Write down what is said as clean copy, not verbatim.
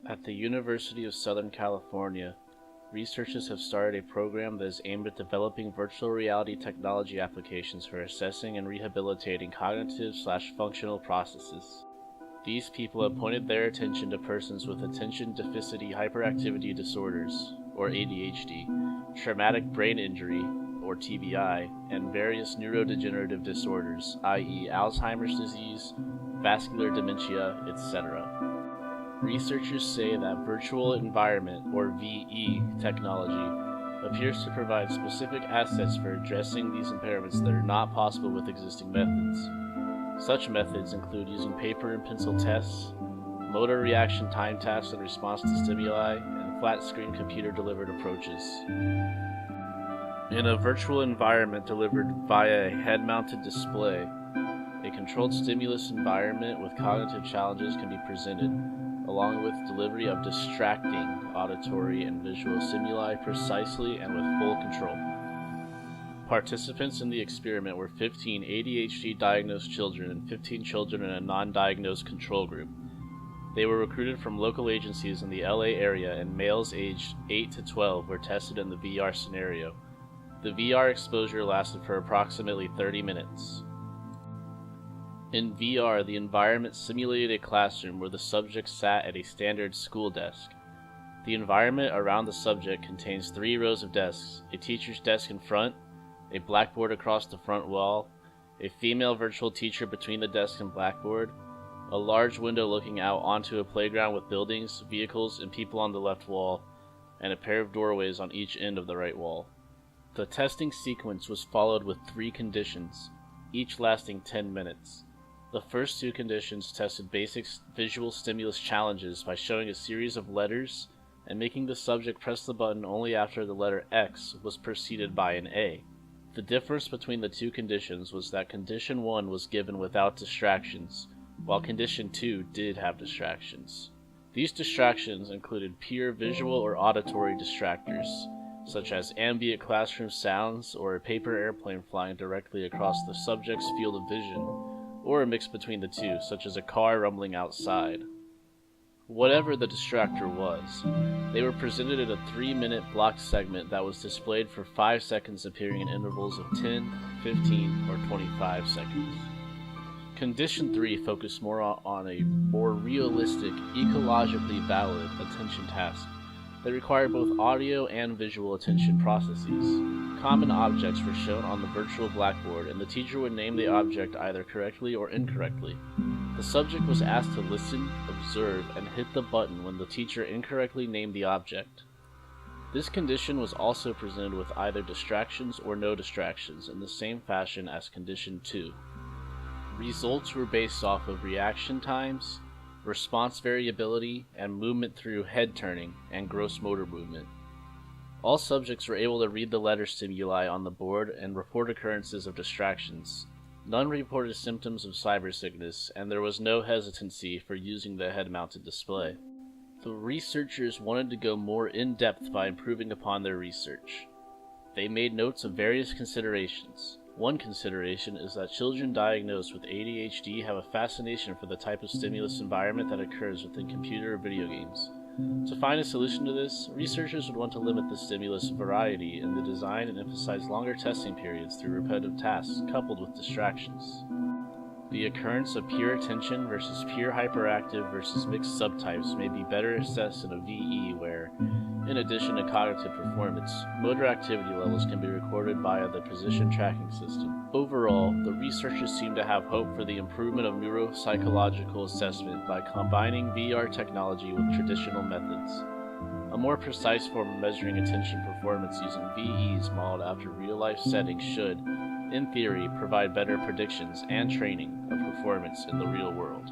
At the University of Southern California, researchers have started a program that is aimed at developing virtual reality technology applications for assessing and rehabilitating cognitive/functional processes. These people have pointed their attention to persons with attention deficit hyperactivity disorders, or ADHD, traumatic brain injury, or TBI, and various neurodegenerative disorders, i.e. Alzheimer's disease, vascular dementia, etc. Researchers say that virtual environment, or VE, technology appears to provide specific assets for addressing these impairments that are not possible with existing methods. Such methods include using paper and pencil tests, motor reaction time tasks in response to stimuli, and flat-screen computer-delivered approaches. In a virtual environment delivered via a head-mounted display, a controlled stimulus environment with cognitive challenges can be presented, along with delivery of distracting auditory and visual stimuli precisely and with full control. Participants in the experiment were 15 ADHD-diagnosed children and 15 children in a non-diagnosed control group. They were recruited from local agencies in the LA area, and males aged 8 to 12 were tested in the VR scenario. The VR exposure lasted for approximately 30 minutes. In VR, the environment simulated a classroom where the subject sat at a standard school desk. The environment around the subject contains 3 rows of desks, a teacher's desk in front, a blackboard across the front wall, a female virtual teacher between the desk and blackboard, a large window looking out onto a playground with buildings, vehicles, and people on the left wall, and a pair of doorways on each end of the right wall. The testing sequence was followed with 3 conditions, each lasting 10 minutes. The first 2 conditions tested basic visual stimulus challenges by showing a series of letters and making the subject press the button only after the letter X was preceded by an A. The difference between the 2 conditions was that condition 1 was given without distractions, while condition 2 did have distractions. These distractions included pure visual or auditory distractors, such as ambient classroom sounds or a paper airplane flying directly across the subject's field of vision, or a mix between the two, such as a car rumbling outside. Whatever the distractor was, they were presented in a 3-minute blocked segment that was displayed for 5 seconds, appearing in intervals of 10, 15, or 25 seconds. Condition 3 focused more on a more realistic, ecologically valid attention task that required both audio and visual attention processes. Common objects were shown on the virtual blackboard, and the teacher would name the object either correctly or incorrectly. The subject was asked to listen, observe, and hit the button when the teacher incorrectly named the object. This condition was also presented with either distractions or no distractions in the same fashion as condition 2. Results were based off of reaction times, response variability, and movement through head turning and gross motor movement. All subjects were able to read the letter stimuli on the board and report occurrences of distractions. None reported symptoms of cybersickness, and there was no hesitancy for using the head-mounted display. The researchers wanted to go more in-depth by improving upon their research. They made notes of various considerations. One consideration is that children diagnosed with ADHD have a fascination for the type of stimulus environment that occurs within computer or video games. To find a solution to this, researchers would want to limit the stimulus variety in the design and emphasize longer testing periods through repetitive tasks coupled with distractions. The occurrence of pure attention versus pure hyperactive versus mixed subtypes may be better assessed in a VE where, in addition to cognitive performance, motor activity levels can be recorded via the position tracking system. Overall, the researchers seem to have hope for the improvement of neuropsychological assessment by combining VR technology with traditional methods. A more precise form of measuring attention performance using VEs modeled after real-life settings should, in theory, provide better predictions and training of performance in the real world.